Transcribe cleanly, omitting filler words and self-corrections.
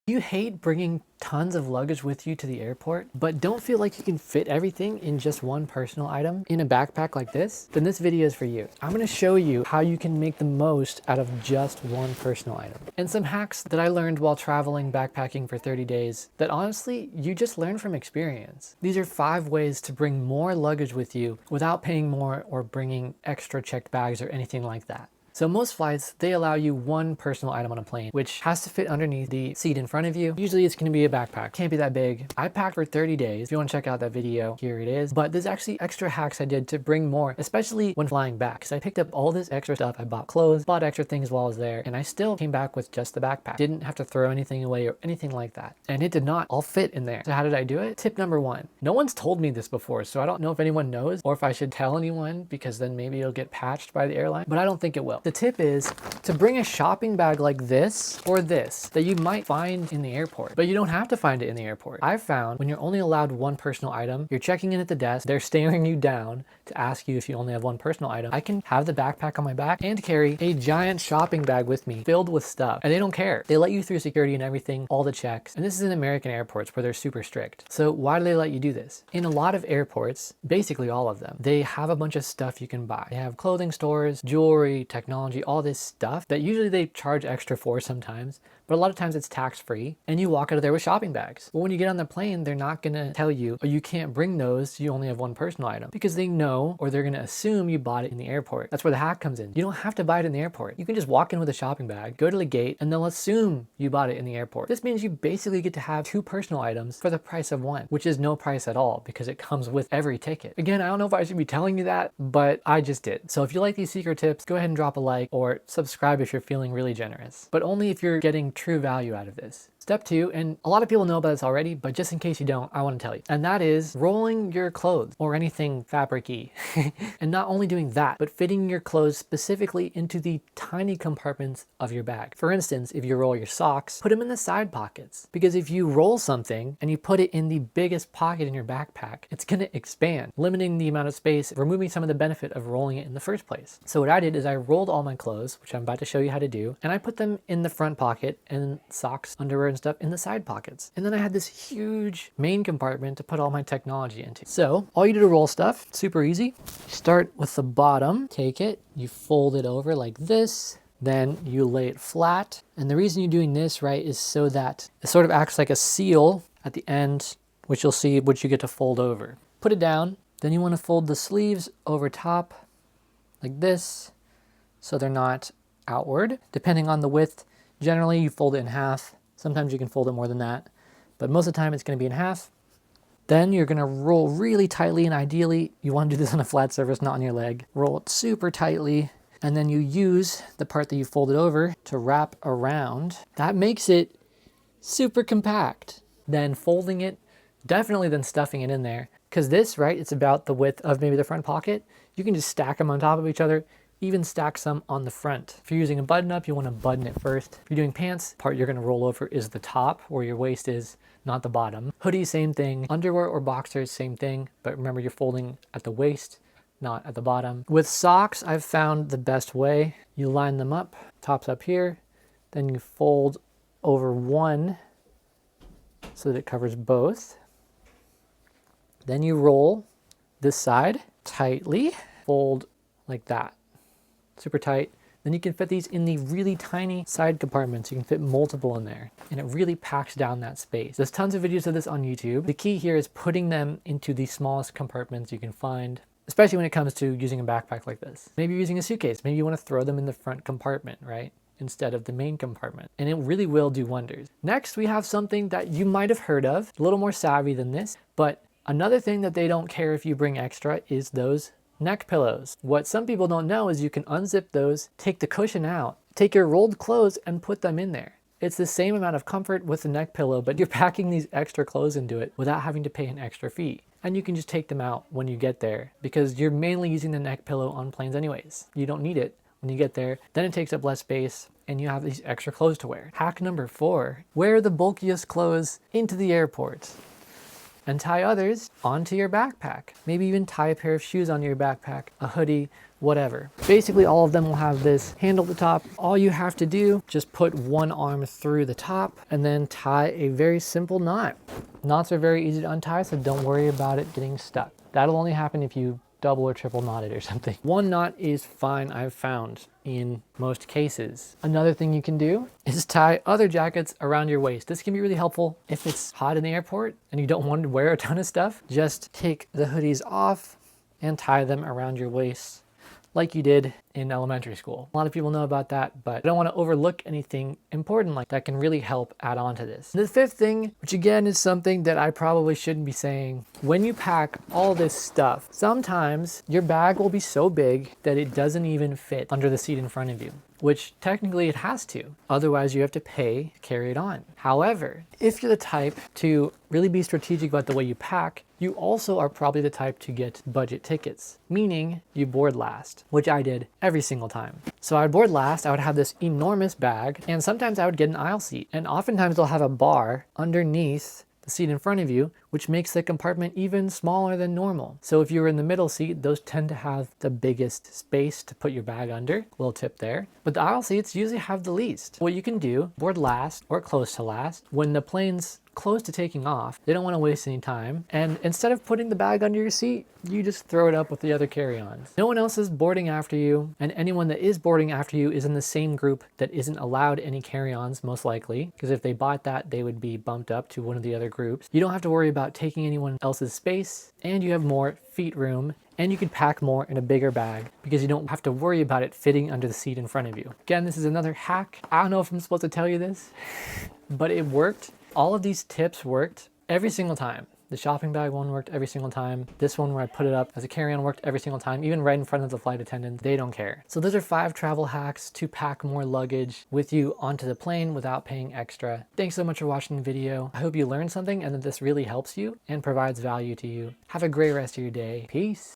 You hate bringing tons of luggage with you to the airport, but don't feel like you can fit everything in just one personal item in a backpack like this? Then this video is for you. I'm gonna show you how you can make the most out of just one personal item. And some hacks that I learned while traveling backpacking for 30 days that honestly, you just learn from experience. These are 5 ways to bring more luggage with you without paying more or bringing extra checked bags or anything like that. So most flights, they allow you one personal item on a plane, which has to fit underneath the seat in front of you. Usually it's gonna be a backpack, can't be that big. I packed for 30 days. If you wanna check out that video, here it is. But there's actually extra hacks I did to bring more, especially when flying back. Cause I picked up all this extra stuff. I bought clothes, bought extra things while I was there, and I still came back with just the backpack. Didn't have to throw anything away or anything like that. And it did not all fit in there. So how did I do it? Tip number 1. No one's told me this before, so I don't know if anyone knows or if I should tell anyone because then maybe it'll get patched by the airline, but I don't think it will. The tip is to bring a shopping bag like this or this that you might find in the airport, but you don't have to find it in the airport. I've found when you're only allowed one personal item, you're checking in at the desk, they're staring you down to ask you if you only have one personal item. I can have the backpack on my back and carry a giant shopping bag with me filled with stuff, and they don't care. They let you through security and everything, all the checks, and this is in American airports where they're super strict. So why do they let you do this? In a lot of airports, basically all of them, they have a bunch of stuff you can buy. They have clothing stores, jewelry, technology, all this stuff that usually they charge extra for sometimes, but a lot of times it's tax-free and you walk out of there with shopping bags. But when you get on the plane, they're not gonna tell you, oh, you can't bring those, you only have one personal item, because they know, or they're gonna assume you bought it in the airport. That's where the hack comes in. You don't have to buy it in the airport. You can just walk in with a shopping bag, go to the gate, and they'll assume you bought it in the airport. This means you basically get to have 2 personal items for the price of 1, which is no price at all because it comes with every ticket. Again, I don't know if I should be telling you that, but I just did. So if you like these secret tips, go ahead and drop a like or subscribe if you're feeling really generous, but only if you're getting true value out of this. Step 2, and a lot of people know about this already, but just in case you don't, I want to tell you. And that is rolling your clothes or anything fabric-y. And not only doing that, but fitting your clothes specifically into the tiny compartments of your bag. For instance, if you roll your socks, put them in the side pockets. Because if you roll something and you put it in the biggest pocket in your backpack, it's going to expand, limiting the amount of space, removing some of the benefit of rolling it in the first place. So what I did is I rolled all my clothes, which I'm about to show you how to do, and I put them in the front pocket and socks, underwear, and stuff in the side pockets. And then I had this huge main compartment to put all my technology into. So all you do to roll stuff, super easy. Start with the bottom, take it, you fold it over like this, then you lay it flat. And the reason you're doing this, right, is so that it sort of acts like a seal at the end, which you'll see, which you get to fold over. Put it down, then you want to fold the sleeves over top like this, so they're not outward. Depending on the width, generally you fold it in half. Sometimes you can fold it more than that, but most of the time it's going to be in half. Then you're going to roll really tightly, and ideally you want to do this on a flat surface, not on your leg. Roll it super tightly, and then you use the part that you folded over to wrap around. That makes it super compact. Then folding it, definitely then stuffing it in there. Because this, right, it's about the width of maybe the front pocket. You can just stack them on top of each other, even stack some on the front. If you're using a button up, you want to button it first. If you're doing pants, the part you're going to roll over is the top where your waist is, not the bottom. Hoodie, same thing. Underwear or boxers, same thing. But remember, you're folding at the waist, not at the bottom. With socks, I've found the best way. You line them up, top's up here, then you fold over one so that it covers both. Then you roll this side tightly, fold like that. Super tight. Then you can fit these in the really tiny side compartments. You can fit multiple in there, and it really packs down that space. There's tons of videos of this on YouTube. The key here is putting them into the smallest compartments you can find, especially when it comes to using a backpack like this. Maybe you're using a suitcase. Maybe you want to throw them in the front compartment, right, instead of the main compartment, and it really will do wonders. Next, we have something that you might have heard of, a little more savvy than this, but another thing that they don't care if you bring extra is those neck pillows. What some people don't know is you can unzip those, take the cushion out, take your rolled clothes and put them in there. It's the same amount of comfort with the neck pillow, but you're packing these extra clothes into it without having to pay an extra fee. And you can just take them out when you get there because you're mainly using the neck pillow on planes anyways. You don't need it when you get there. Then it takes up less space and you have these extra clothes to wear. Hack number 4, wear the bulkiest clothes into the airport. and tie others onto your backpack. Maybe even tie a pair of shoes onto your backpack, a hoodie, whatever. Basically, all of them will have this handle at the top. All you have to do, just put one arm through the top and then tie a very simple knot. Knots are very easy to untie, so don't worry about it getting stuck. That'll only happen if you double or triple knotted or something. One knot is fine, I've found, in most cases. Another thing you can do is tie other jackets around your waist. This can be really helpful if it's hot in the airport and you don't want to wear a ton of stuff. Just take the hoodies off and tie them around your waist like you did in elementary school. A lot of people know about that, but I don't want to overlook anything important like that can really help add on to this. The fifth thing, which again is something that I probably shouldn't be saying, when you pack all this stuff, sometimes your bag will be so big that it doesn't even fit under the seat in front of you, which technically it has to. Otherwise you have to pay to carry it on. However, if you're the type to really be strategic about the way you pack, you also are probably the type to get budget tickets, meaning you board last, which I did every single time. So I would board last, I would have this enormous bag, and sometimes I would get an aisle seat. And oftentimes they'll have a bar underneath the seat in front of you, which makes the compartment even smaller than normal. So if you were in the middle seat, those tend to have the biggest space to put your bag under. Little tip there. But the aisle seats usually have the least. What you can do, board last or close to last, when the plane's close to taking off, they don't want to waste any time. And instead of putting the bag under your seat, you just throw it up with the other carry-ons. No one else is boarding after you, and anyone that is boarding after you is in the same group that isn't allowed any carry-ons, most likely, because if they bought that, they would be bumped up to one of the other groups. You don't have to worry about taking anyone else's space, and you have more feet room, and you can pack more in a bigger bag because you don't have to worry about it fitting under the seat in front of you. Again, this is another hack. I don't know if I'm supposed to tell you this, but it worked. All of these tips worked every single time. The shopping bag one worked every single time. This one where I put it up as a carry-on worked every single time, even right in front of the flight attendant. They don't care. So those are 5 travel hacks to pack more luggage with you onto the plane without paying extra. Thanks so much for watching the video. I hope you learned something and that this really helps you and provides value to you. Have a great rest of your day. Peace.